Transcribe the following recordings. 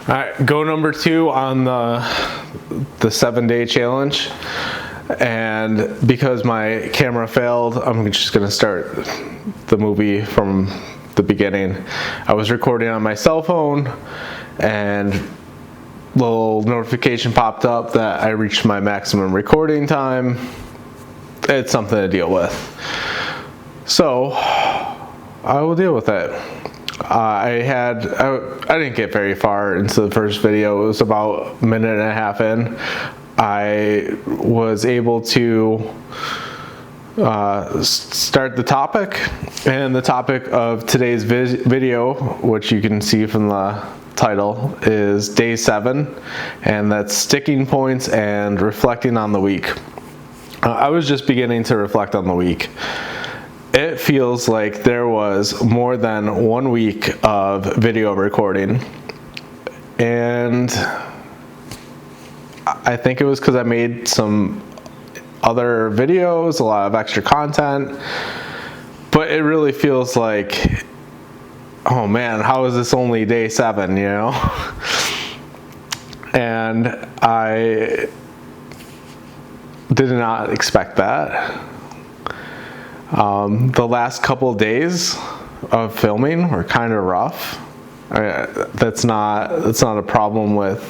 All right, go number 2 on the 7-day challenge. And because my camera failed, I'm just gonna start the movie from the beginning. I was recording on my cell phone and little notification popped up that I reached my maximum recording time. It's something to deal with. So I will deal with it. I didn't get very far into the first video. It was about a minute and a half in. I was able to start the topic, and the topic of today's video, which you can see from the title, is day 7, and that's sticking points and reflecting on the week. I was just beginning to reflect on the week. It feels like there was more than 1 week of video recording, and I think it was because I made some other videos, a lot of extra content, but it really feels like, oh man, how is this only day 7, you know? And I did not expect that. The last couple of days of filming were kind of rough. That's not a problem with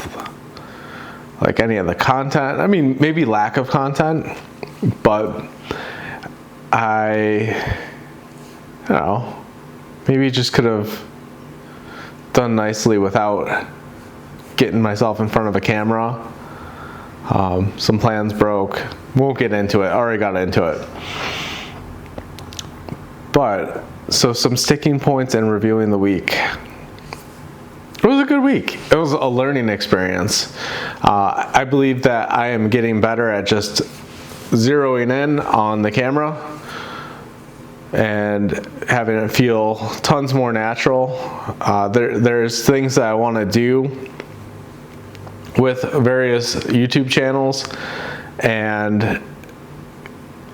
like any of the content. I mean, maybe lack of content, but I don't know, maybe just could have done nicely without getting myself in front of a camera. Some plans broke. Won't get into it. Already got into it. But, so some sticking points and reviewing the week. It was a good week. It was a learning experience. I believe that I am getting better at just zeroing in on the camera and having it feel tons more natural. There's things that I want to do with various YouTube channels, and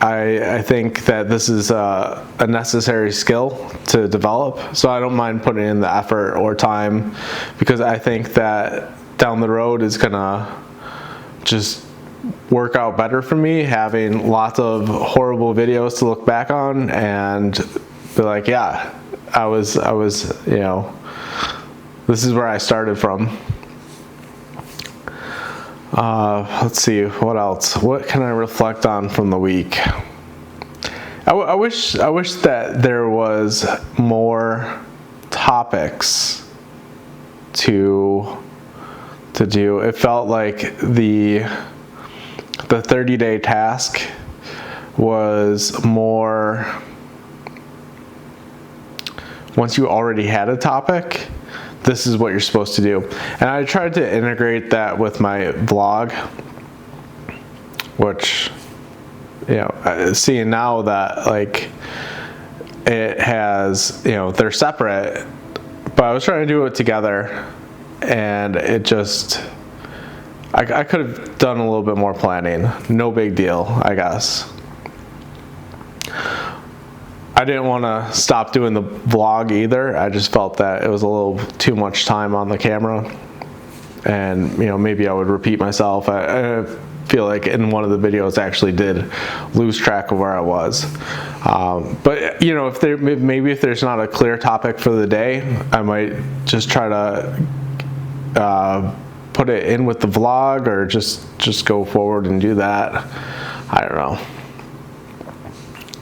I think that this is a necessary skill to develop, so I don't mind putting in the effort or time, because I think that down the road is gonna just work out better for me, having lots of horrible videos to look back on and be like, yeah, I was, you know, this is where I started from. Let's see, what else? What can I reflect on from the week? I wish that there was more topics to do. It felt like the 30-day task was more, once you already had a topic, this is what you're supposed to do. And I tried to integrate that with my vlog, which, you know, seeing now that like it has, you know, they're separate, but I was trying to do it together, and it just, I could have done a little bit more planning. No big deal, I guess. I didn't want to stop doing the vlog either. I just felt that it was a little too much time on the camera, and you know, maybe I would repeat myself. I feel like in one of the videos I actually did lose track of where I was. But you know, if there's not a clear topic for the day, I might just try to put it in with the vlog, or just go forward and do that. I don't know.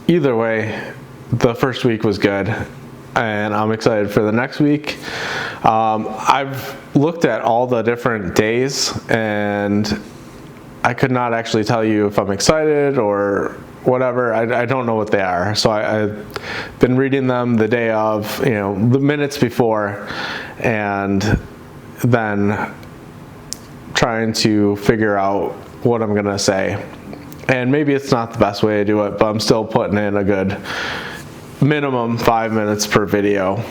Either way, the first week was good, and I'm excited for the next week. I've looked at all the different days, and I could not actually tell you if I'm excited or whatever. I don't know what they are. So I've been reading them the day of, you know, the minutes before, and then trying to figure out what I'm gonna say. And maybe it's not the best way to do it, but I'm still putting in a good minimum 5 minutes per video.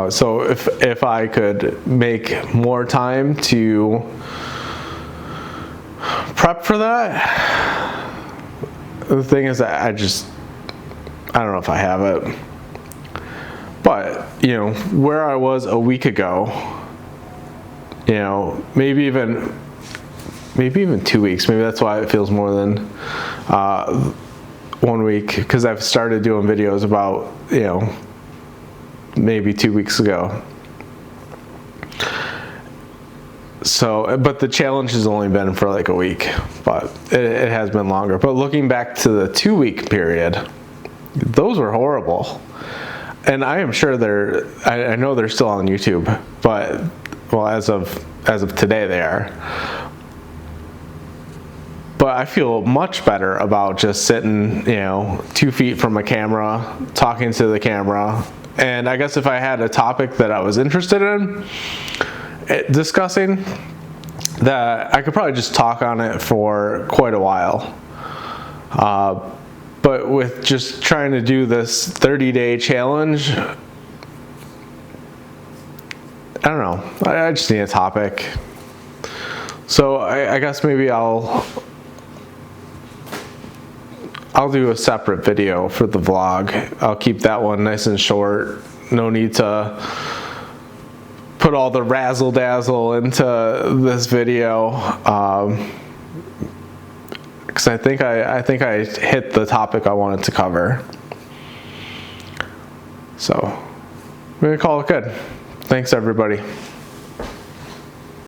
So if I could make more time to prep for that, the thing is that I don't know if I have it. But, you know, where I was a week ago you know, maybe even 2 weeks. Maybe that's why it feels more than 1 week, because I've started doing videos about, you know, maybe 2 weeks ago. So, but the challenge has only been for like a week, but it has been longer. But looking back to the 2 week period, those were horrible. And I am sure I know they're still on YouTube, but, well, as of today they are. But I feel much better about just sitting, you know, 2 feet from a camera, talking to the camera. And I guess if I had a topic that I was interested in discussing, that I could probably just talk on it for quite a while. But with just trying to do this 30-day challenge, I don't know. I just need a topic. So I guess maybe I'll do a separate video for the vlog. I'll keep that one nice and short. No need to put all the razzle dazzle into this video, because I think I hit the topic I wanted to cover. So I'm gonna call it good. Thanks, everybody.